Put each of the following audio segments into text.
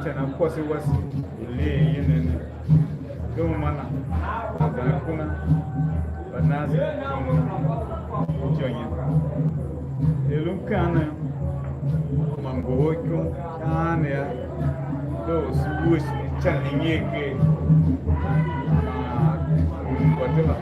And of course, it was laying in the manner of the Kuna, but now joining. Elukana, Mango, Kania, those who is telling you whatever.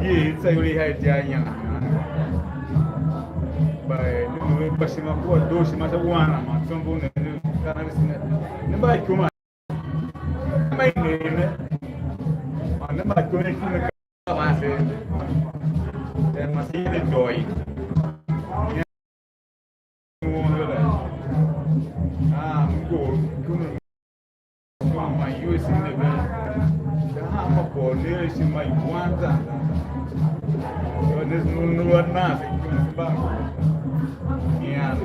It's a really high giant. By Bashima, those Matawana, Matumbo, and Cannabis. Never come on. My name, I'm never going to the class. There must be the joy. Go to my US in the bed. The hammer for lyrics in my one. There's no nothing. Yeah.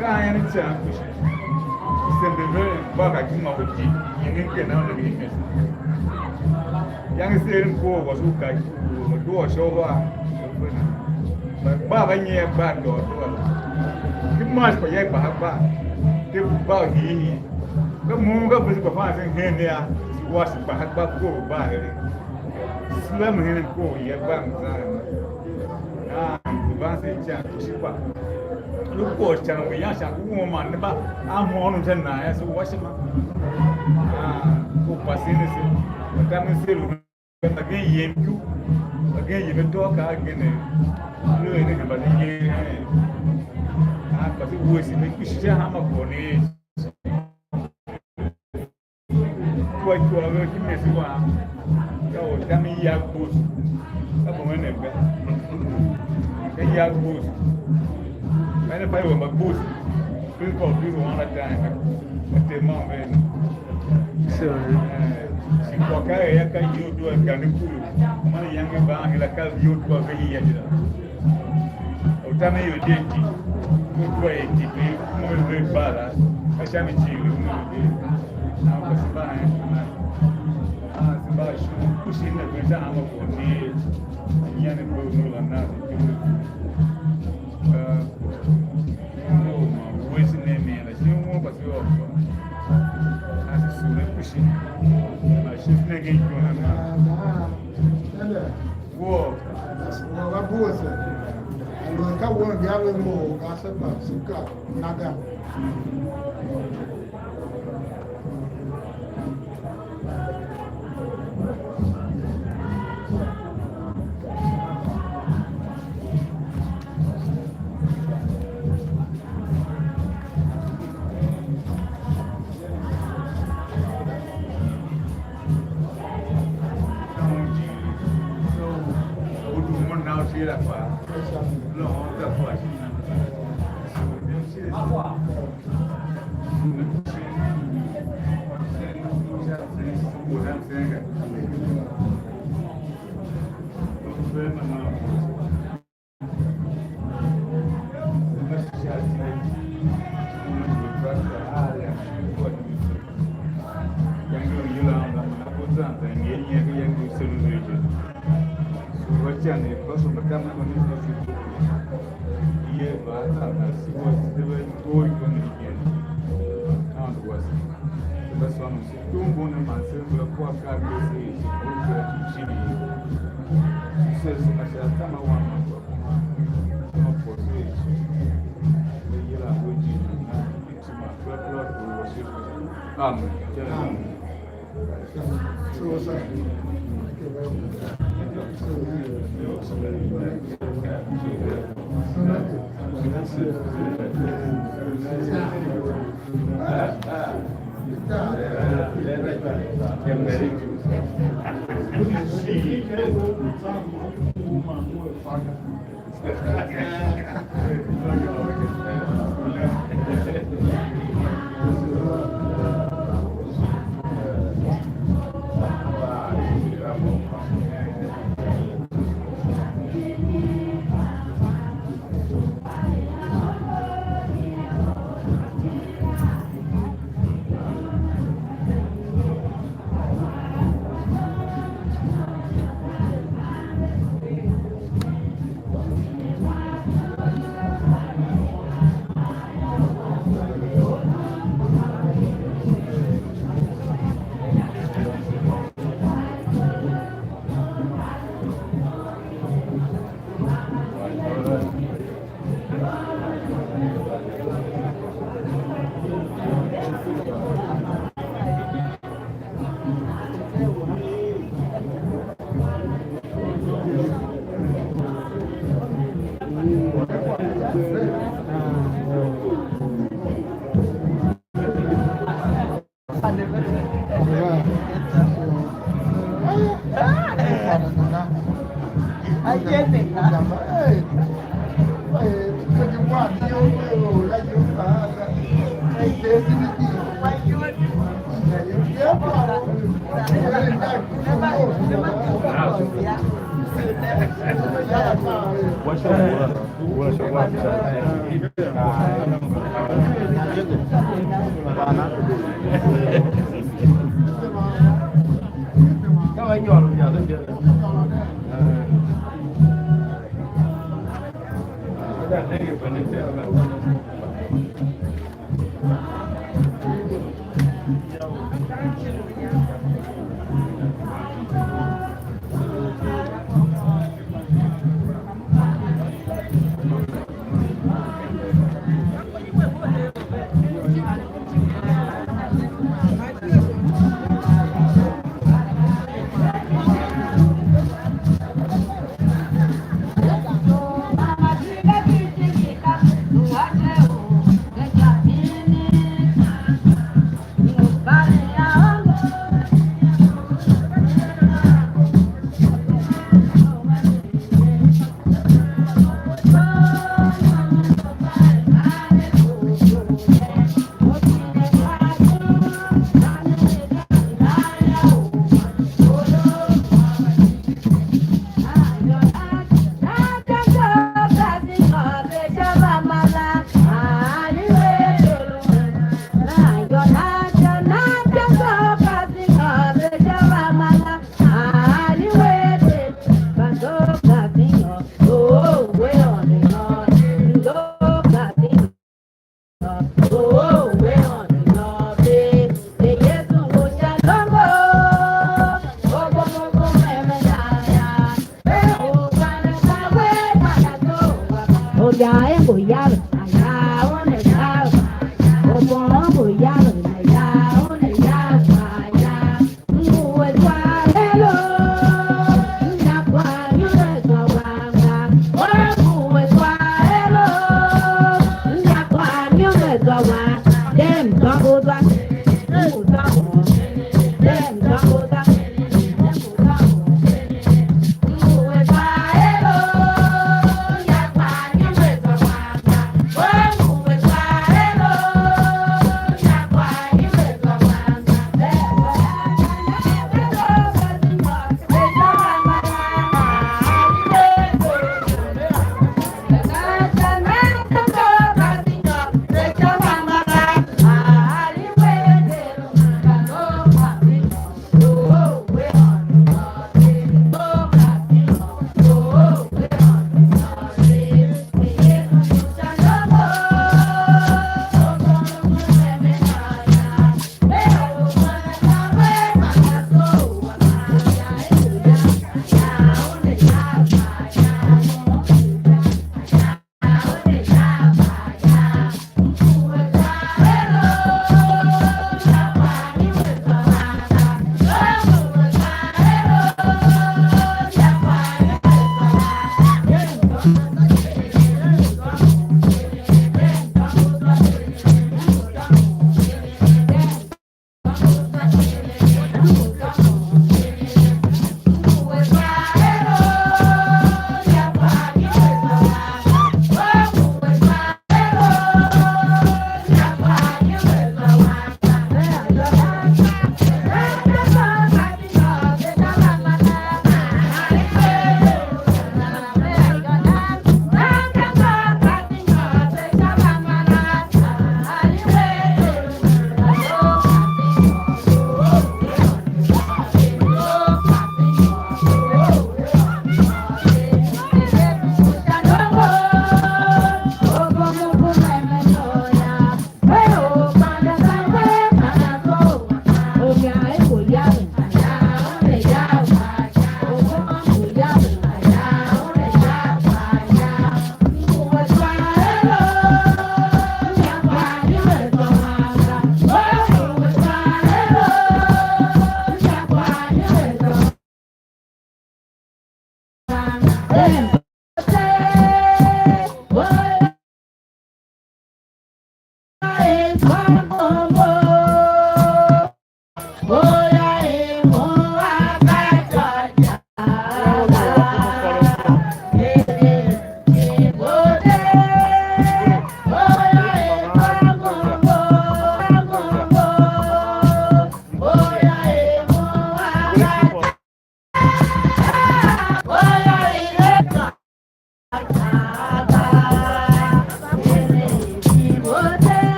Guy and champion. Send the very back at him of the tea. You can now the weakness. Young Satan Poor was who got to do a show. But Baba near back door. You must for Yak Bahaba. Give about he. The moon up with the passing hand there. Was Bahaba go by. Slam him and go, ye bang. The Vancy Champ. Look, poor channel, we are a woman, but I'm one and I, so watch him. Go passing, but I'm still again, you again, you can talk again. No, anything but again. But it was in the Christian hammer for it. Quite to our working as you are. Oh, damn me, young boots. Up on a young boots. And if I were my boots, people do one at a time. But the mom, so she walk out, you do a gun. Money young man, like a youth for a year. Oh, damn you, Dinky. Good way, keep me very bad. I shall be chill. Now, what's fine? Pushing the exam of the young and what's the name? I don't know what you offer. As a student pushing, I should make it war. What was it? And when I want to gather more, I said, Naga.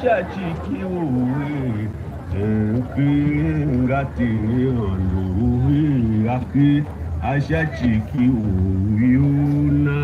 Chachiki uwe ngati ondu aki ashachiki uyuna